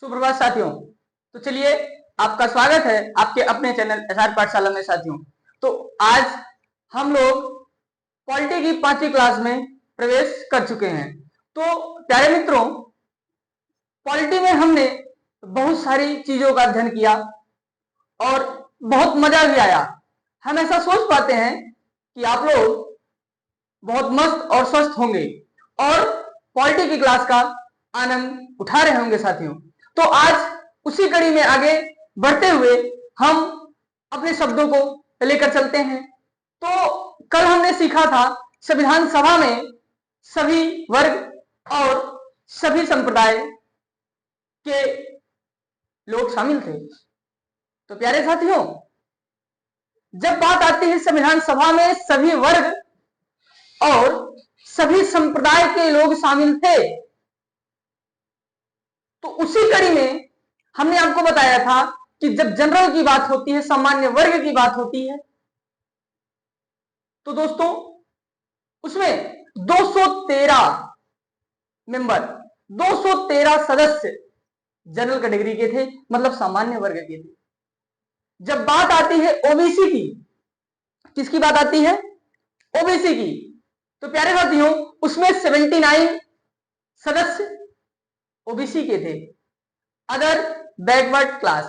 सुप्रभात साथियों। तो चलिए, आपका स्वागत है आपके अपने चैनल एसआर पाठशाला में साथियों। तो आज हम लोग पॉलिटी की 5वीं क्लास में प्रवेश कर चुके हैं। तो प्यारे मित्रों, पॉलिटी में हमने बहुत सारी चीजों का अध्ययन किया और बहुत मजा भी आया। हम ऐसा सोच पाते हैं कि आप लोग बहुत मस्त और स्वस्थ होंगे और पॉलिटी की क्लास का आनंद उठा रहे होंगे साथियों। तो आज उसी कड़ी में आगे बढ़ते हुए हम अपने शब्दों को लेकर चलते हैं। तो कल हमने सीखा था संविधान सभा में सभी वर्ग और सभी संप्रदाय के लोग शामिल थे। तो प्यारे साथियों, जब बात आती है संविधान सभा में सभी वर्ग और सभी संप्रदाय के लोग शामिल थे, तो उसी कड़ी में हमने आपको बताया था कि जब जनरल की बात होती है, सामान्य वर्ग की बात होती है, तो दोस्तों उसमें 213 मेंबर, 213 सदस्य जनरल कैटेगरी के थे, मतलब सामान्य वर्ग के थे। जब बात आती है ओबीसी की, किसकी बात आती है? ओबीसी की। तो प्यारे साथियों, उसमें 79 सदस्य ओबीसी के थे, अदर बैकवर्ड क्लास।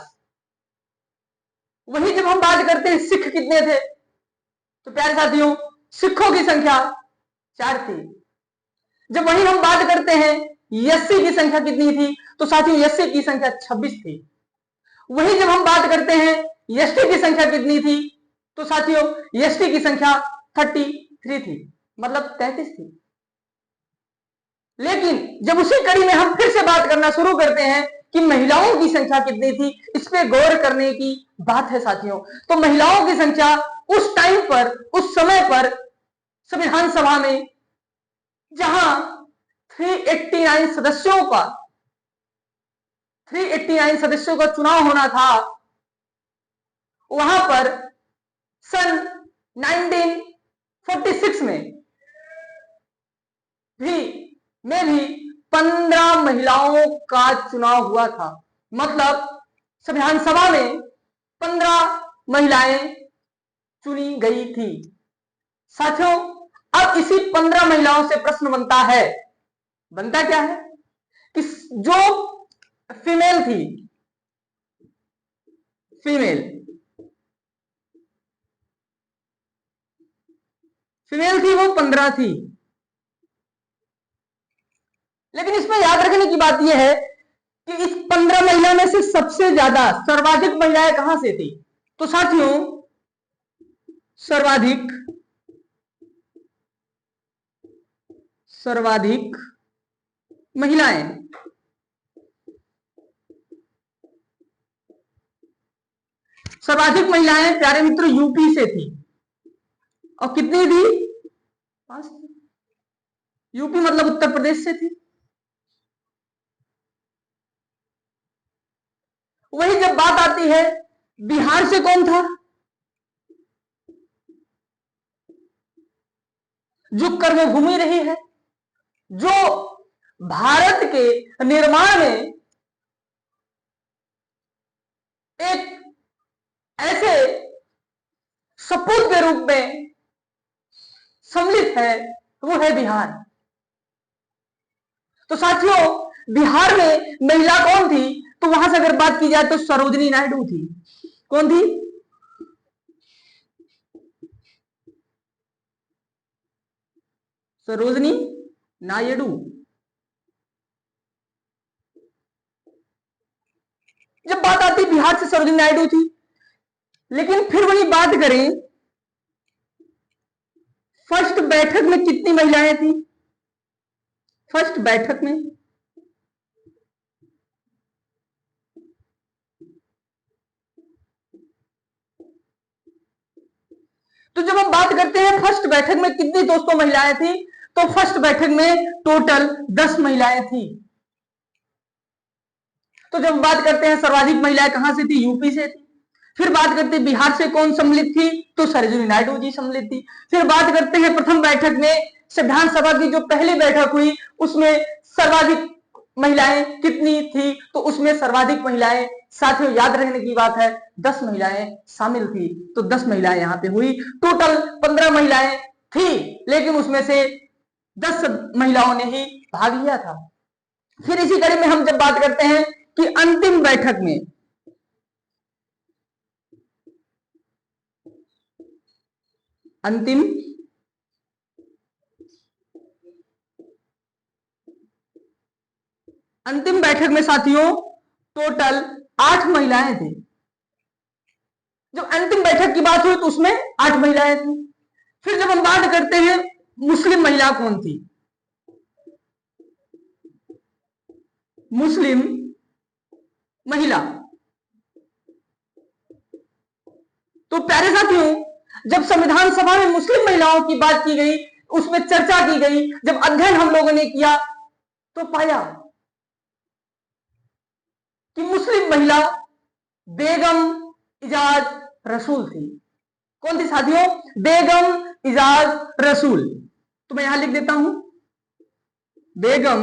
वही जब हम बात करते हैं सिख कितने थे, तो प्यारे साथियों सिखों की संख्या 4 थी। जब वही हम बात करते हैं एससी की संख्या कितनी थी, तो साथियों एससी की संख्या 26 थी। वही जब हम बात करते हैं एसटी की संख्या कितनी थी, तो साथियों एसटी की संख्या 33 थी, मतलब 33 थी। लेकिन जब उसी कड़ी में हम फिर से बात करना शुरू करते हैं कि महिलाओं की संख्या कितनी थी, इस पे गौर करने की बात है साथियों। तो महिलाओं की संख्या उस टाइम पर, उस समय पर संविधान सभा में जहां 389 सदस्यों का चुनाव होना था, वहां पर सन 1946 में भी 15 महिलाओं का चुनाव हुआ था। मतलब संविधान सभा में 15 महिलाएं चुनी गई थी साथियों। अब इसी 15 महिलाओं से प्रश्न बनता क्या है कि जो फीमेल थी, वो 15 थी। लेकिन इसमें याद रखने की बात यह है कि इस 15 महिला में से सबसे ज्यादा सर्वाधिक महिलाएं कहां से थी? तो साथियों सर्वाधिक महिलाएं प्यारे मित्रों यूपी से थी। और कितनी थी? 5 थी। यूपी मतलब उत्तर प्रदेश से थी। वही जब बात आती है बिहार से कौन था? जो कर्मभूमि रही है, जो भारत के निर्माण में एक ऐसे सपूत के रूप में सम्मिलित है, वो है बिहार। तो साथियों बिहार में महिला कौन थी? तो वहां से अगर बात की जाए तो सरोजिनी नायडू थी। कौन थी? सरोजिनी नायडू। जब बात आती बिहार से सरोजिनी नायडू थी। लेकिन फिर वही बात करें, फर्स्ट बैठक में कितनी महिलाएं थी? फर्स्ट बैठक में तो जब हम बात करते हैं फर्स्ट बैठक में कितनी दोस्तों महिलाएं थी, तो फर्स्ट बैठक में टोटल 10 महिलाएं थी। तो जब बात करते हैं सर्वाधिक महिलाएं कहां से थी? यूपी से थी। फिर बात करते हैं बिहार से कौन सम्मिलित थी? तो सरोजिनी नायडू जी सम्मिलित थी। फिर बात करते हैं प्रथम बैठक में, संविधान सभा की जो पहली बैठक हुई उसमें सर्वाधिक महिलाएं कितनी थी, तो उसमें सर्वाधिक महिलाएं, साथियों याद रखने की बात है, 10 महिलाएं शामिल थी। तो 10 महिलाएं यहां पे हुई। टोटल 15 महिलाएं थी, लेकिन उसमें से 10 महिलाओं ने ही भाग लिया था। फिर इसी कड़ी में हम जब बात करते हैं कि अंतिम बैठक में, अंतिम अंतिम बैठक में साथियों टोटल 8 महिलाएं थी। जब अंतिम बैठक की बात हुई तो उसमें 8 महिलाएं थी। फिर जब हम बात करते हैं मुस्लिम महिला कौन थी, मुस्लिम महिला, तो प्यारे साथियों जब संविधान सभा में मुस्लिम महिलाओं की बात की गई, उसमें चर्चा की गई, जब अध्ययन हम लोगों ने किया, तो पाया कि मुस्लिम महिला बेगम इजाज रसूल थी। कौन थी साथियों? बेगम इजाज रसूल। तो मैं यहां लिख देता हूं, बेगम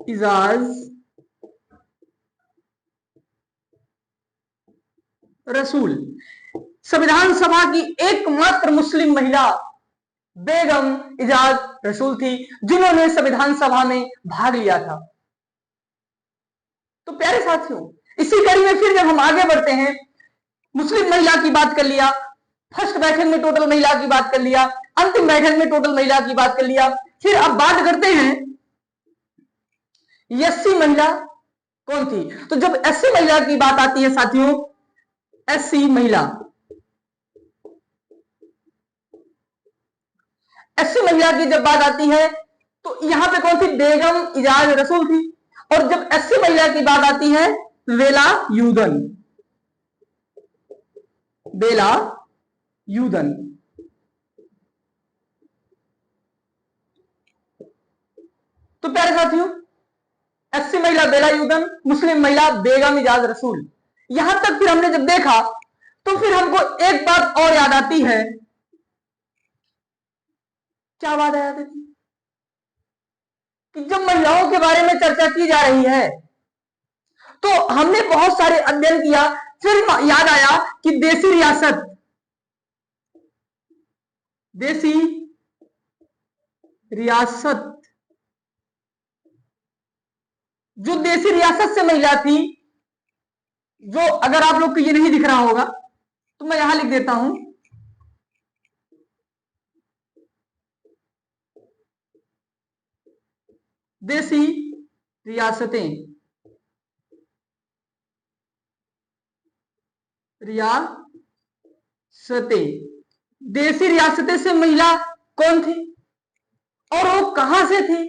इजाज रसूल संविधान सभा की एकमात्र मुस्लिम महिला बेगम इजाज रसूल थी, जिन्होंने संविधान सभा में भाग लिया था। तो प्यारे साथियों इसी कड़ी में फिर जब हम आगे बढ़ते हैं, मुस्लिम महिला की बात कर लिया, फर्स्ट बैठक में टोटल महिला की बात कर लिया, अंतिम बैठक में टोटल महिला की बात कर लिया, फिर अब बात करते हैं एससी महिला कौन थी। तो जब एससी महिला की बात आती है साथियों, एससी महिला, एससी महिला की जब बात आती है तो यहां पे कौन थी? बेगम इजाज रसूल थी। और जब एससी महिला की बात आती है वेला यूदन, बेला यूदन। तो प्यारे साथियों एससी महिला बेला यूदन, मुस्लिम महिला बेगम इजाज रसूल। यहां तक फिर हमने जब देखा तो फिर हमको एक बात और याद आती है। क्या बात याद आती? कि जब महिलाओं के बारे में चर्चा की जा रही है तो हमने बहुत सारे अध्ययन किया, फिर याद आया कि देसी रियासत, देसी रियासत, जो देसी रियासत से महिला थी, जो अगर आप लोग को ये नहीं दिख रहा होगा तो मैं यहां लिख देता हूं, देसी रियासतें, रियासतें, देसी रियासतें से महिला कौन थी और वो कहां से थी?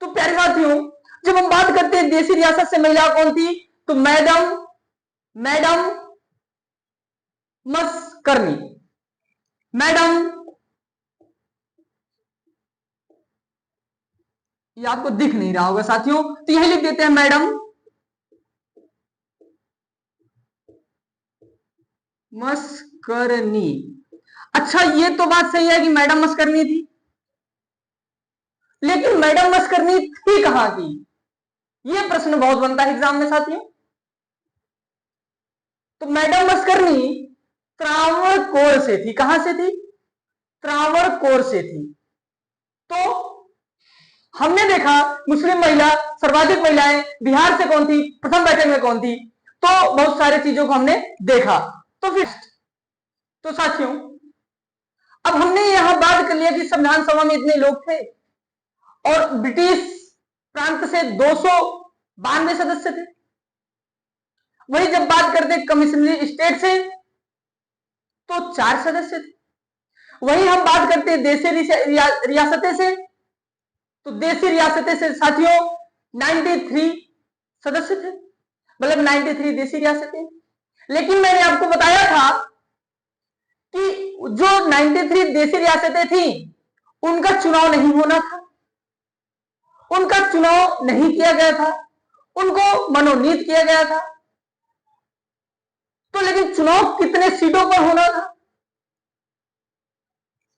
तो प्यारे साथियों जब हम बात करते हैं देसी रियासत से महिला कौन थी, तो मैडम, मैडम मस्करनी, मैडम, ये आपको दिख नहीं रहा होगा साथियों, तो यही लिख देते हैं मैडम मस्करनी। अच्छा ये तो बात सही है कि मैडम मस्करनी थी, लेकिन मैडम मस्करनी थी कहां की? ये प्रश्न बहुत बनता है एग्जाम में साथियों। तो मैडम मस्करनी त्रावणकोर से थी। कहां से थी? त्रावणकोर से थी। तो हमने देखा मुस्लिम महिला, सर्वाधिक महिलाएं बिहार से कौन थी, प्रथम बैठक में कौन थी, तो बहुत सारे चीजों को हमने देखा। तो फिर तो साथियों अब हमने यहां बात कर लिया कि संविधान सभा में इतने लोग थे और ब्रिटिश प्रांत से 292 सदस्य थे। वही जब बात करते कमिश्नरी स्टेट से तो 4 सदस्य थे। वही हम बात करते देशी रियासतें से, तो देशी रियासतें से साथियों 93 सदस्य थे, मतलब 93 देशी रियासतें। लेकिन मैंने आपको बताया था कि जो 93 देशी रियासतें थी उनका चुनाव नहीं होना था, उनका चुनाव नहीं किया गया था, उनको मनोनीत किया गया था। तो लेकिन चुनाव कितने सीटों पर होना था?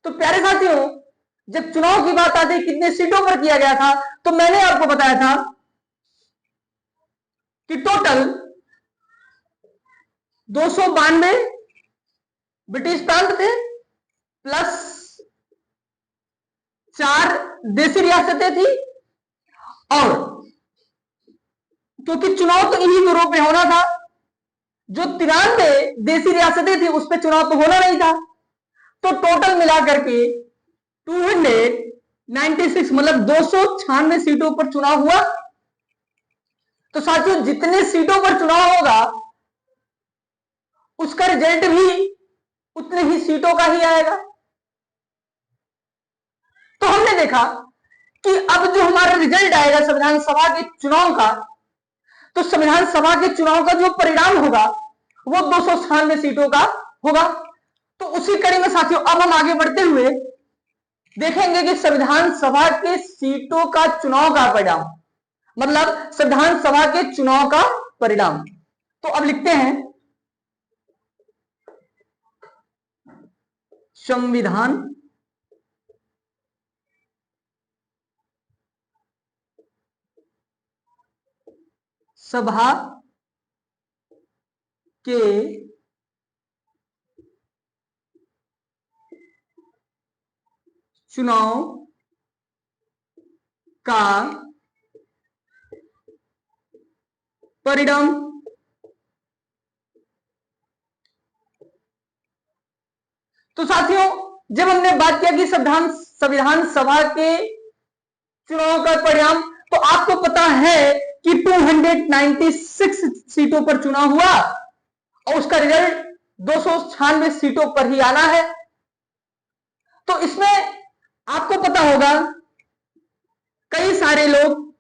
तो प्यारे साथियों जब चुनाव की बात आती कितने सीटों पर किया गया था, तो मैंने आपको बताया था कि टोटल 292 ब्रिटिश प्रांत थे, प्लस 4 देसी रियासतें थी, और क्योंकि चुनाव तो इन्हीं के रूप में होना था, जो 93 देसी रियासतें थी उस पर चुनाव तो होना नहीं था, तो टोटल मिलाकर के 296 मतलब 296 सीटों पर चुनाव हुआ। तो साथियों, जितने सीटों पर चुनाव होगा उसका रिजल्ट भी उतने ही सीटों का ही आएगा। तो हमने देखा कि अब जो हमारा रिजल्ट आएगा संविधान सभा के चुनाव का, तो संविधान सभा के चुनाव का जो परिणाम होगा वो 296 सीटों का होगा। तो उसी कड़ी में साथियों अब हम आगे बढ़ते हुए देखेंगे कि संविधान सभा के सीटों का चुनाव का परिणाम, मतलब संविधान सभा के चुनाव का परिणाम। तो अब लिखते हैं संविधान सभा के चुनाव का परिणाम। तो साथियों, जब हमने बात किया कि संविधान सभा के चुनाव का परिणाम, तो आपको पता है कि 296 सीटों पर चुनाव हुआ और उसका रिजल्ट 296 सीटों पर ही आना है। तो इसमें आपको पता होगा कई सारे लोग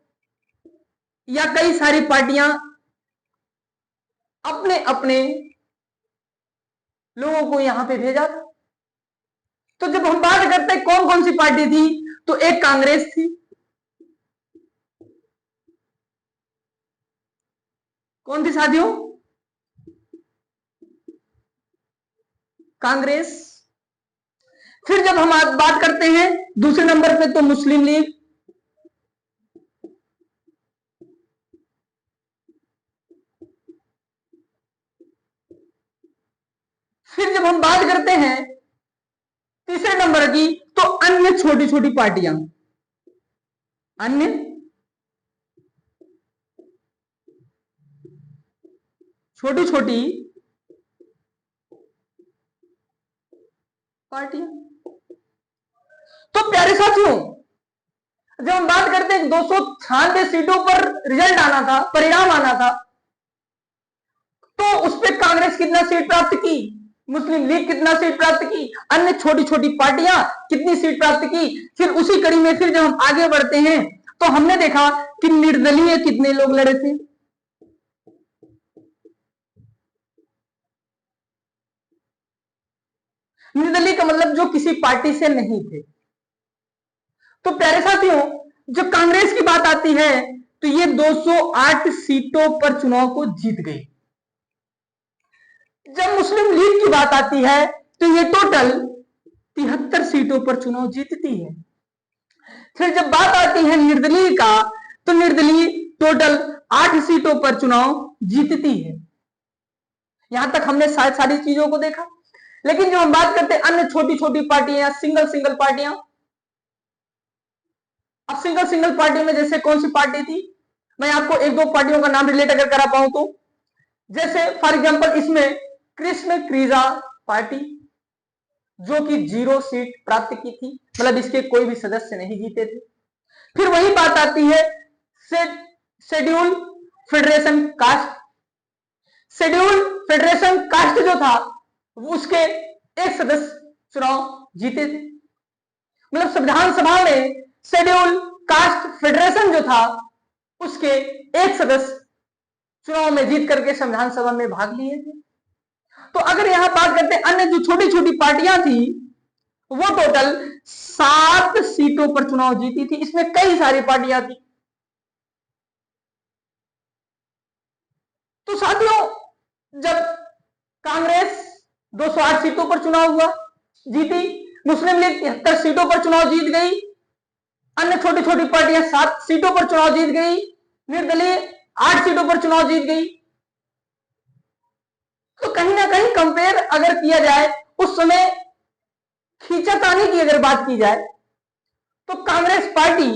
या कई सारी पार्टियां अपने अपने लोगों को यहां पे भेजा था। तो जब हम बात करते हैं कौन कौन सी पार्टी थी, तो एक कांग्रेस थी, कौन थी साथियों? कांग्रेस। फिर जब हम बात करते हैं दूसरे नंबर पे, तो मुस्लिम लीग, फिर जब हम बात करते हैं तीसरे नंबर की, तो अन्य छोटी छोटी पार्टियां, अन्य छोटी छोटी पार्टियां। तो प्यारे साथियों, जब हम बात करते हैं 296 सीटों पर रिजल्ट आना था, परिणाम आना था, तो उस पर कांग्रेस कितना सीट प्राप्त की, मुस्लिम लीग कितना सीट प्राप्त की, अन्य छोटी छोटी पार्टियां कितनी सीट प्राप्त की। फिर उसी कड़ी में फिर जब हम आगे बढ़ते हैं, तो हमने देखा कि निर्दलीय कितने लोग लड़े थे। निर्दलीय का मतलब जो किसी पार्टी से नहीं थे। तो प्यारे साथियों, जब कांग्रेस की बात आती है, तो ये 208 सीटों पर चुनाव को जीत गई। जब मुस्लिम लीग की बात आती है, तो ये टोटल 73 सीटों पर चुनाव जीतती है। फिर जब बात आती है निर्दलीय का, तो निर्दलीय टोटल 8 सीटों पर चुनाव जीतती है। यहां तक हमने सारी चीजों को देखा। लेकिन जब हम बात करते हैं अन्य छोटी छोटी पार्टियां, सिंगल सिंगल पार्टियां, अब सिंगल सिंगल पार्टी में जैसे कौन सी पार्टी थी, मैं आपको एक दो पार्टियों का नाम रिलेट अगर करा पाऊं तो, जैसे फॉर एग्जांपल इसमें कृष्ण क्रीजा पार्टी, जो कि 0 सीट प्राप्त की थी, मतलब इसके कोई भी सदस्य नहीं जीते थे। फिर वही बात आती है schedule federation caste. Schedule federation caste जो था, उसके एक सदस्य चुनाव जीते थे। मतलब संविधान सभा में शेड्यूल कास्ट फेडरेशन जो था, उसके एक सदस्य चुनाव में जीत करके संविधान सभा में भाग लिए थे। तो अगर यहां बात करते हैं अन्य जो छोटी छोटी पार्टियां थी, वो टोटल 7 सीटों पर चुनाव जीती थी। इसमें कई सारी पार्टियां थी। तो साथियों, जब कांग्रेस 208 सीटों पर चुनाव हुआ, जीती, मुस्लिम लीग 73 सीटों पर चुनाव जीत गई, अन्य छोटी छोटी पार्टियां 7 सीटों पर चुनाव जीत गई, निर्दलीय 8 सीटों पर चुनाव जीत गई। तो कहीं ना कहीं कंपेयर अगर किया जाए, उस समय खींचातानी की अगर बात की जाए, तो कांग्रेस पार्टी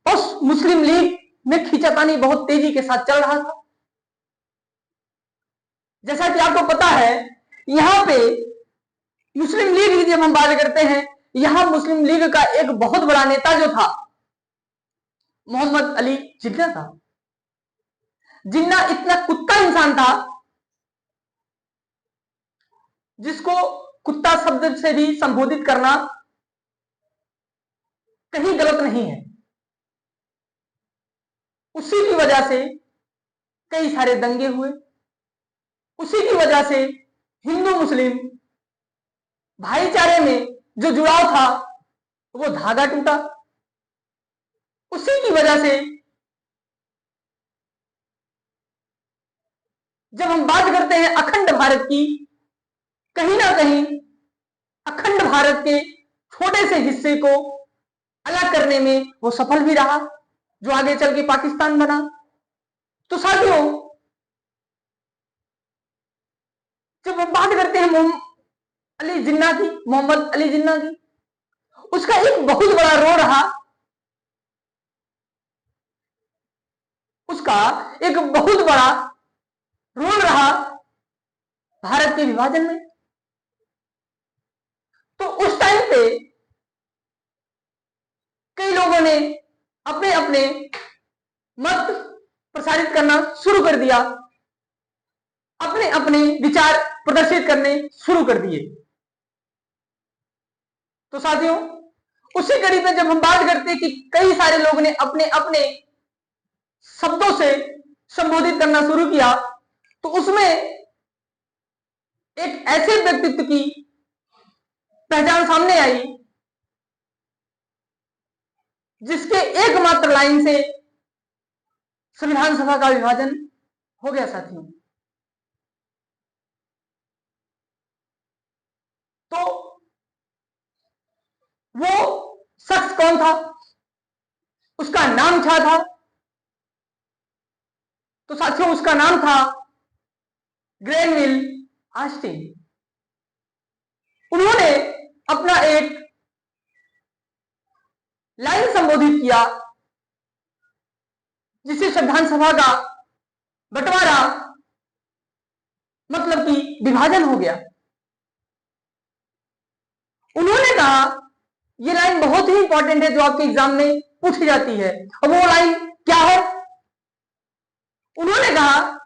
उस मुस्लिम लीग में खींचातानी बहुत तेजी के साथ चल रहा था। जैसा कि आपको पता है, यहां पे मुस्लिम लीग की जब हम बात करते हैं, यहां मुस्लिम लीग का एक बहुत बड़ा नेता जो था मोहम्मद अली जिन्ना था। जिन्ना इतना कुत्ता इंसान था जिसको कुत्ता शब्द से भी संबोधित करना कहीं गलत नहीं है। उसी की वजह से कई सारे दंगे हुए, उसी की वजह से हिंदू मुस्लिम भाईचारे में जो जुड़ाव था वो धागा टूटा। उसी की वजह से जब हम बात करते हैं अखंड भारत की, कहीं ना कहीं अखंड भारत के छोटे से हिस्से को अलग करने में वो सफल भी रहा, जो आगे चल के पाकिस्तान बना। तो साथियों, जब हम बात करते हैं मोहम्मद अली जिन्ना की, उसका एक बहुत बड़ा रोल रहा, उसका एक बहुत बड़ा रोल रहा भारत के विभाजन में। तो उस टाइम पे कई लोगों ने अपने अपने मत प्रसारित करना शुरू कर दिया, अपने अपने विचार प्रदर्शित करने शुरू कर दिए। तो साथियों, उसी कड़ी में जब हम बात करते हैं कि कई सारे लोगों ने अपने अपने शब्दों से संबोधित करना शुरू किया, तो उसमें एक ऐसे व्यक्तित्व की पहचान सामने आई जिसके एकमात्र लाइन से संविधान सभा का विभाजन हो गया। साथियों, तो वो शख्स कौन था, उसका नाम क्या था? तो साथियों, उसका नाम था ग्रेनविल ऑस्टिन। उन्होंने अपना एक लाइन संबोधित किया जिससे संविधान सभा का बंटवारा मतलब कि विभाजन हो गया। उन्होंने कहा, यह लाइन बहुत ही इंपॉर्टेंट है जो आपके एग्जाम में पूछी जाती है, और वो लाइन क्या है? उन्होंने कहा,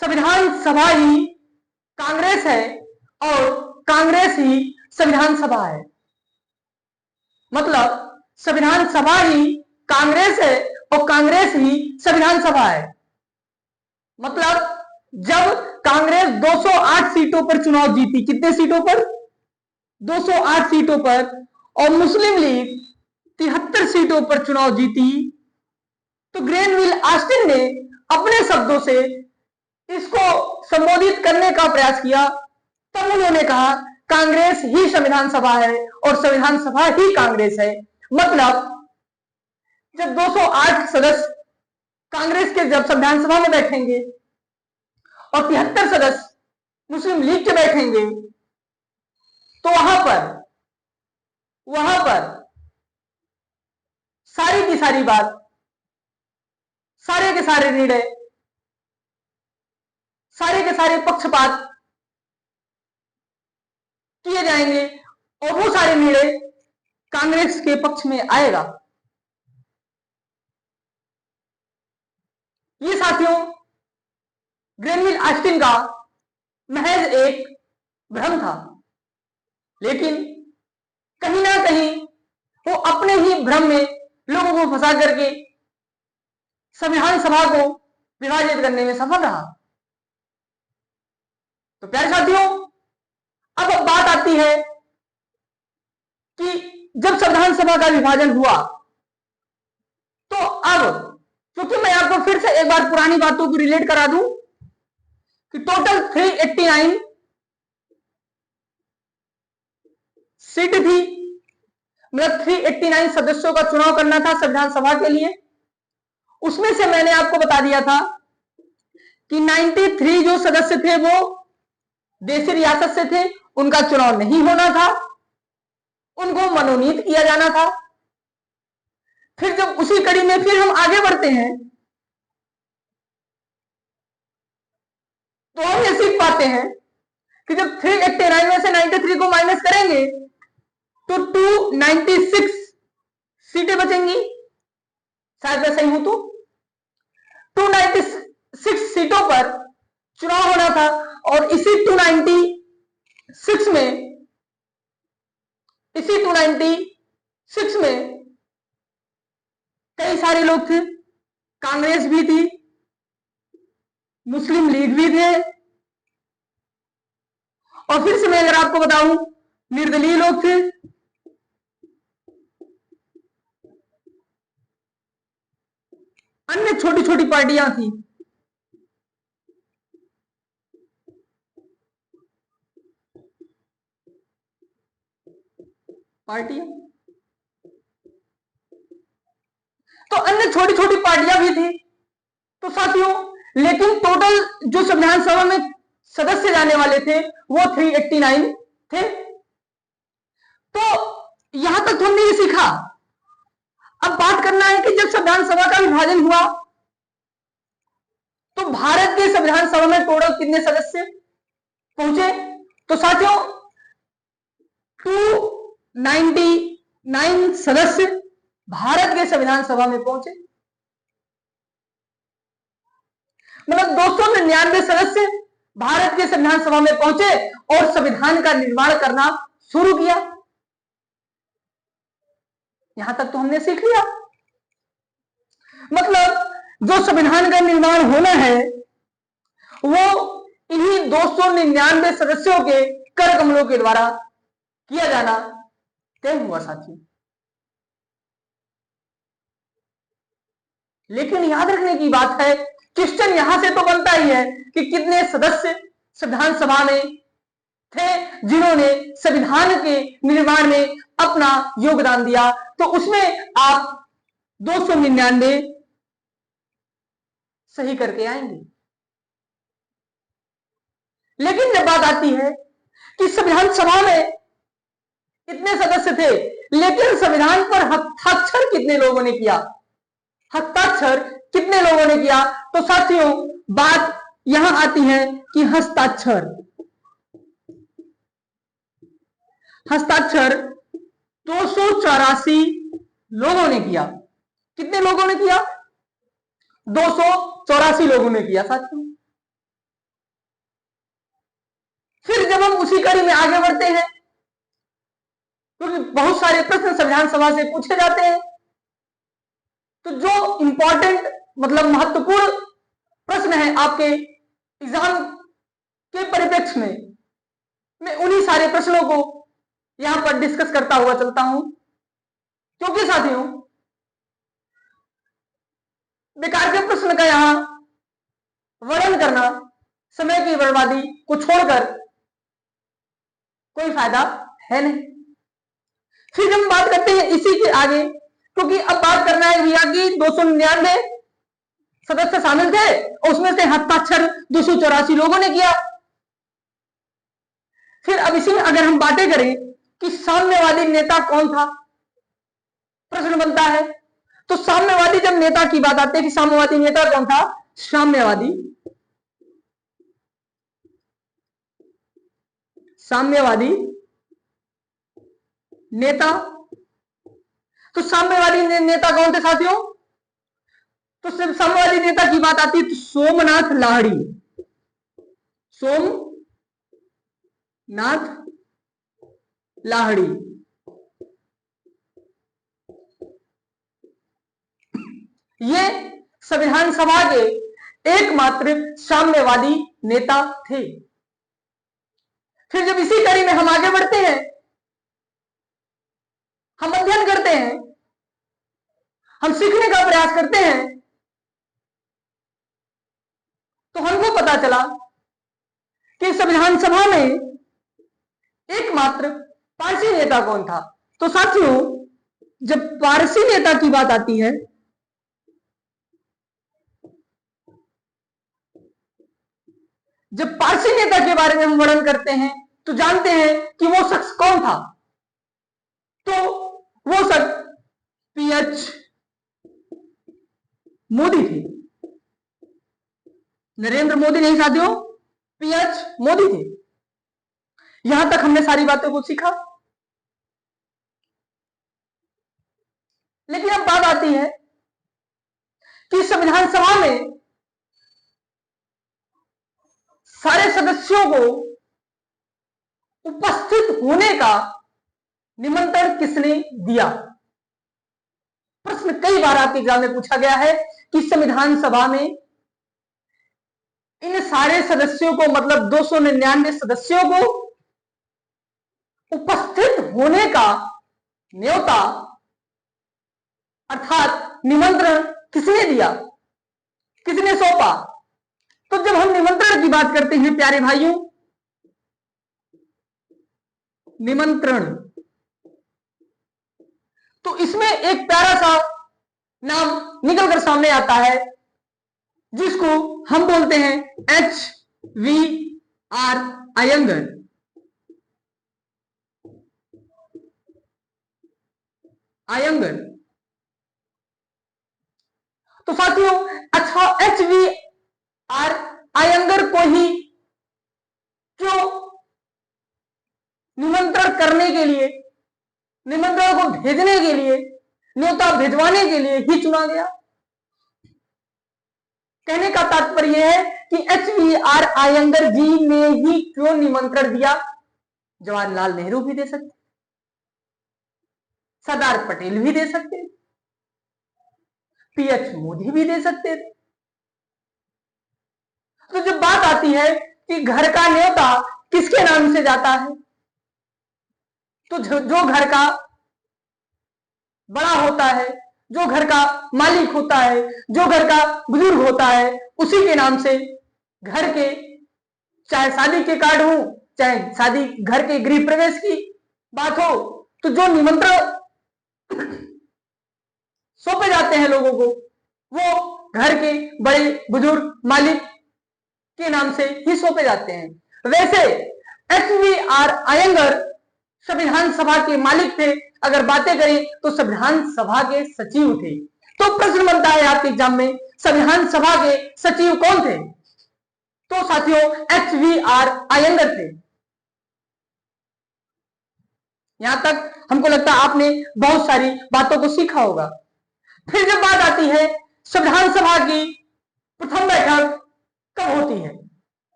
संविधान सभा ही कांग्रेस है और कांग्रेस ही संविधान सभा है। मतलब संविधान सभा ही कांग्रेस है और कांग्रेस ही संविधान सभा है। मतलब जब कांग्रेस 208 सीटों पर चुनाव जीती, कितने सीटों पर? 208 सीटों पर, और मुस्लिम लीग 73 सीटों पर चुनाव जीती, तो ग्रेनविल ऑस्टिन ने अपने शब्दों से इसको संबोधित करने का प्रयास किया। तब उन्होंने कहा, कांग्रेस ही संविधान सभा है और संविधान सभा ही कांग्रेस है। मतलब जब 208 सदस्य कांग्रेस के जब संविधान सभा में बैठेंगे और 73 सदस्य मुस्लिम लीग के बैठेंगे, तो वहां पर सारी की सारी बात, सारे के सारे निर्णय, सारे के सारे पक्षपात किए जाएंगे और वो सारे निर्णय कांग्रेस के पक्ष में आएगा। ये साथियों ग्रेनविल ऑस्टिन का महज एक भ्रम था, लेकिन कहीं ना कहीं वो अपने ही भ्रम में लोगों को फंसा करके संविधान सभा को विभाजित करने में सफल रहा। तो प्यारे साथियों, अब बात आती है कि जब संविधान सभा का विभाजन हुआ, तो अब क्योंकि मैं आपको फिर से एक बार पुरानी बातों को रिलेट करा दूं कि टोटल 389 सीट थी, मतलब 389 सदस्यों का चुनाव करना था संविधान सभा के लिए। उसमें से मैंने आपको बता दिया था कि 93 जो सदस्य थे वो देशी रियासत से थे, उनका चुनाव नहीं होना था, उनको मनोनीत किया जाना था। फिर जब उसी कड़ी में फिर हम आगे बढ़ते हैं तो हम ये सीख पाते हैं कि जब 389 में से 93 को माइनस करेंगे तो 296 सीटें बचेंगी, शायद मैं सही हूं तो 296 सीटों पर चुनाव होना था। और इसी 296 में कई सारे लोग थे, कांग्रेस भी थी, मुस्लिम लीग भी थे, और फिर से मैं अगर आपको बताऊं निर्दलीय लोग थे, अन्य छोटी छोटी पार्टियां थी। तो अन्य छोटी छोटी पार्टियां भी थी। तो साथियों, लेकिन टोटल जो संविधान सभा में सदस्य जाने वाले थे वो 389 थे। तो यहां तक तो हमने ये सीखा। अब बात करना है कि जब संविधान सभा का विभाजन हुआ तो भारत के संविधान सभा में टोटल कितने सदस्य पहुंचे? तो साथियों 299 सदस्य भारत के संविधान सभा में पहुंचे, मतलब 299 सदस्य भारत के संविधान सभा में पहुंचे और संविधान का निर्माण करना शुरू किया। यहां तक तो हमने सीख लिया। मतलब जो संविधान का निर्माण होना है वो इन्हीं 299 सदस्यों के कर कमलों के द्वारा किया जाना तय हुआ साथियों। लेकिन याद रखने की बात है, क्वेश्चन यहां से तो बनता ही है कि कितने सदस्य संविधान सभा में थे जिन्होंने संविधान के निर्माण में अपना योगदान दिया। तो उसमें आप 299 सही करके आएंगे। लेकिन जब बात आती है कि संविधान सभा में इतने सदस्य थे लेकिन संविधान पर हस्ताक्षर कितने लोगों ने किया, हस्ताक्षर कितने लोगों ने किया, तो साथियों बात यहां आती है कि हस्ताक्षर 284 लोगों ने किया। कितने लोगों ने किया? 284 लोगों ने किया साथियों। फिर जब हम उसी कड़ी में आगे बढ़ते हैं क्योंकि बहुत सारे प्रश्न संविधान सभा से पूछे जाते हैं, तो जो इंपॉर्टेंट मतलब महत्वपूर्ण प्रश्न है आपके एग्जाम के परिप्रेक्ष्य में, मैं उन्हीं सारे प्रश्नों को यहां पर डिस्कस करता हुआ चलता हूं। क्योंकि साथियों बेकार के प्रश्न का यहां वर्णन करना, समय की बर्बादी को छोड़कर कोई फायदा है नहीं। फिर हम बात करते हैं इसी के आगे, क्योंकि अब बात करना है भैया कि 299 सदस्य शामिल थे और उसमें से हस्ताक्षर 284 लोगों ने किया। फिर अब इसी में अगर हम बातें करें कि साम्यवादी नेता कौन था, प्रश्न बनता है। तो साम्यवादी जब नेता की बात आती है कि साम्यवादी नेता कौन था, साम्यवादी नेता, तो साम्यवादी नेता कौन थे साथियों? तो सिर्फ साम्यवादी नेता की बात आती है तो सोमनाथ लाहिड़ी ये संविधान सभा के एकमात्र साम्यवादी नेता थे। फिर जब इसी कड़ी में हम आगे बढ़ते हैं, हम अध्ययन करते हैं, हम सीखने का प्रयास करते हैं, तो हमको पता चला कि संविधान सभा में एकमात्र पारसी नेता कौन था? तो साथियों, जब पारसी नेता की बात आती है, जब पारसी नेता के बारे में हम वर्णन करते हैं तो जानते हैं कि वो शख्स कौन था। तो वो शख्स पीएच मोदी थे। नरेंद्र मोदी नहीं साथियों, पीएच मोदी थे। यहां तक हमने सारी बातों को सीखा। लेकिन अब बात आती है कि संविधान सभा में सारे सदस्यों को उपस्थित होने का निमंत्रण किसने दिया? प्रश्न कई बार आपके एग्जाम में पूछा गया है कि संविधान सभा में इन सारे सदस्यों को, मतलब 299 सदस्यों को उपस्थित होने का न्योता अर्थात निमंत्रण किसने दिया, किसने सौंपा? तो जब हम निमंत्रण की बात करते हैं प्यारे भाइयों, निमंत्रण, तो इसमें एक प्यारा सा नाम निकलकर सामने आता है जिसको हम बोलते हैं HVR अयंगर। अयंगर। तो साथियों, अच्छा HVR अयंगर को ही क्यों निमंत्रण करने के लिए, निमंत्रण को भेजने के लिए, न्योता भिजवाने के लिए ही चुना गया? कहने का तात्पर्य है कि HVR अयंगर जी ने ही क्यों निमंत्रण दिया? जवाहरलाल नेहरू भी दे सकते, सरदार पटेल भी दे सकते, पीएच मोदी भी दे सकते थे। तो जब बात आती है कि घर का न्योता किसके नाम से जाता है, तो जो घर का बड़ा होता है, जो घर का मालिक होता है, जो घर का बुजुर्ग होता है, उसी के नाम से घर के, चाहे शादी के कार्ड हो, चाहे शादी घर के गृह प्रवेश की बात हो, तो जो निमंत्रण सौंपे जाते हैं लोगों को, वो घर के बड़े बुजुर्ग मालिक के नाम से ही सौंपे जाते हैं। वैसे HVR अयंगर संविधान सभा के मालिक थे। अगर बातें करें तो संविधान सभा के सचिव थे। तो प्रश्न बनता है आपके एग्जाम में, संविधान सभा के सचिव कौन थे? तो साथियों, HVR अयंगर थे। यहां तक हमको लगता है आपने बहुत सारी बातों को सीखा होगा। फिर जब बात आती है संविधान सभा की प्रथम बैठक कब होती है?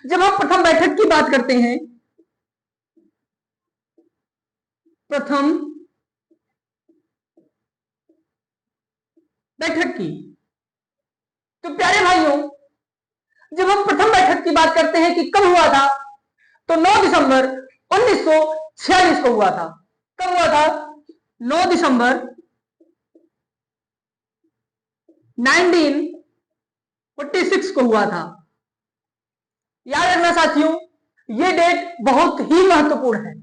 जब हम प्रथम बैठक की बात करते हैं, प्रथम बैठक की, तो प्यारे भाइयों, जब हम प्रथम बैठक की बात करते हैं कि कब हुआ था, तो 9 दिसंबर 1946 को हुआ था। कब हुआ था? 9 दिसंबर 1946 को हुआ था। याद रखना साथियों, यह डेट बहुत ही महत्वपूर्ण है,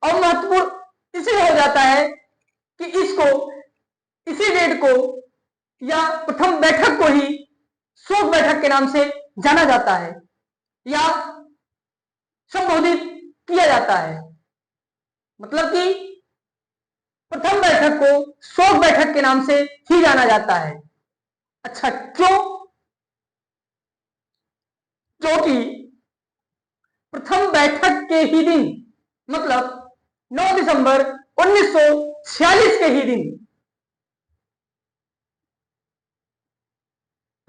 और महत्वपूर्ण इसलिए हो जाता है कि इसी डेट को या प्रथम बैठक को ही शोक बैठक के नाम से जाना जाता है या संबोधित किया जाता है। मतलब कि प्रथम बैठक को शोक बैठक के नाम से ही जाना जाता है। अच्छा, क्यों? क्योंकि प्रथम बैठक के ही दिन, मतलब 9 दिसंबर 1946 के ही दिन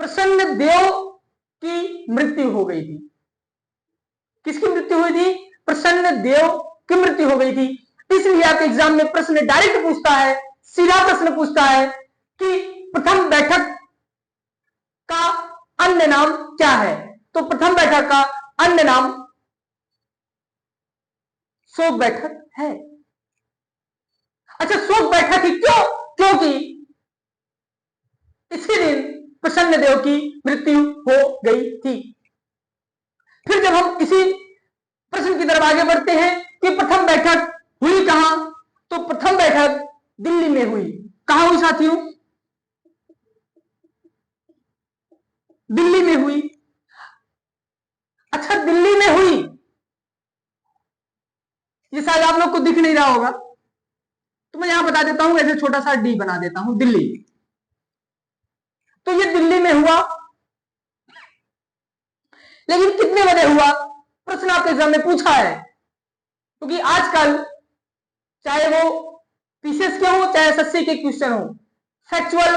प्रसन्न देव की मृत्यु हो गई थी। किसकी मृत्यु हुई थी? प्रसन्न देव की मृत्यु हो गई थी। इसलिए आपके एग्जाम में प्रश्न डायरेक्ट पूछता है, सीधा प्रश्न पूछता है कि प्रथम बैठक का अन्य नाम क्या है? तो प्रथम बैठक का अन्य नाम शोक बैठक है। अच्छा, शोक बैठक ही क्यों? क्योंकि इसी दिन प्रसन्न देव की मृत्यु हो गई थी। फिर जब हम इसी प्रश्न की तरफ आगे बढ़ते हैं कि प्रथम बैठक हुई कहां, तो प्रथम बैठक दिल्ली में हुई। कहां हुई साथियों? दिल्ली में हुई। अच्छा, दिल्ली में हुई, ये शायद आप लोग को दिख नहीं रहा होगा, तो मैं यहां बता देता हूं, ऐसे छोटा सा डी बना देता हूं, दिल्ली। तो ये दिल्ली में हुआ, लेकिन कितने बजे हुआ, प्रश्न आपके एग्जाम में पूछा है। क्योंकि आजकल चाहे वो पीसीएस के हो चाहे एसएससी के क्वेश्चन हो, फैक्चुअल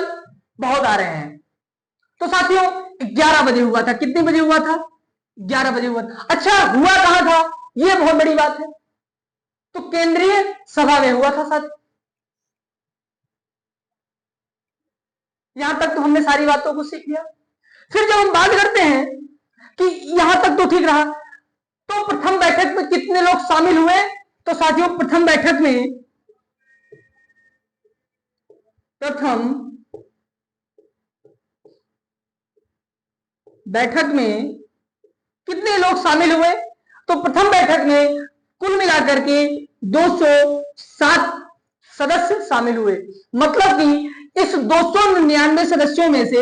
बहुत आ रहे हैं। तो साथियों 11 बजे हुआ था। कितने बजे हुआ था? 11 बजे हुआ था। अच्छा, हुआ कहां था, यह बहुत बड़ी बात है। तो केंद्रीय सभा में हुआ था साथ। यहां तक तो हमने सारी बातों को सीख लिया। फिर जब हम बात करते हैं कि यहां तक तो ठीक रहा, तो प्रथम बैठक में कितने लोग शामिल हुए, तो साथियों प्रथम बैठक में कितने लोग शामिल हुए, तो प्रथम बैठक में कुल मिलाकर के 207 सदस्य शामिल हुए। मतलब कि इस 299 सदस्यों में से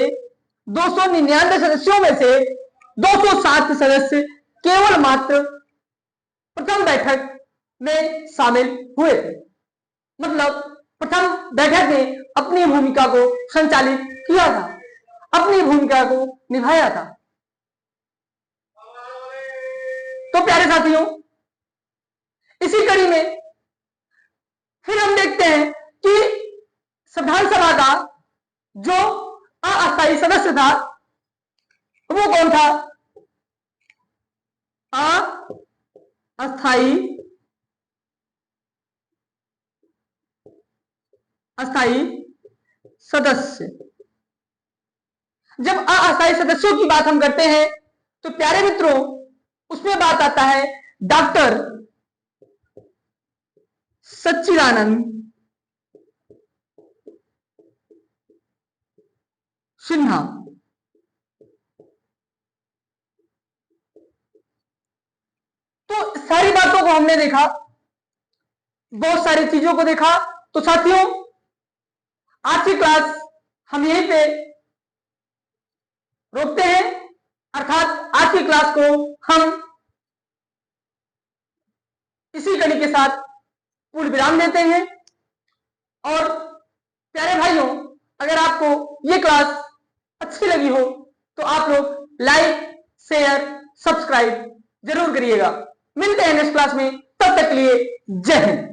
207 सदस्य केवल मात्र प्रथम बैठक में शामिल हुए थे। मतलब प्रथम बैठक ने अपनी भूमिका को संचालित किया था, अपनी भूमिका को निभाया था। तो प्यारे साथियों, इसी कड़ी में फिर हम देखते हैं कि संविधान सभा का जो अस्थायी सदस्य था वो कौन था? अस्थायी सदस्य। जब अस्थायी सदस्यों की बात हम करते हैं तो प्यारे मित्रों उसमें बात आता है डॉक्टर सच्चिदानंद सिन्हा। तो सारी बातों को हमने देखा, बहुत सारी चीजों को देखा। तो साथियों आज की क्लास हम यहीं पे रोकते हैं, अर्थात आज की क्लास को हम इसी कड़ी के साथ पूर्ण विराम देते हैं। और प्यारे भाइयों, अगर आपको ये क्लास अच्छी लगी हो तो आप लोग लाइक शेयर सब्सक्राइब जरूर करिएगा। मिलते हैं नेक्स्ट क्लास में, तब तक के लिए जय हिंद।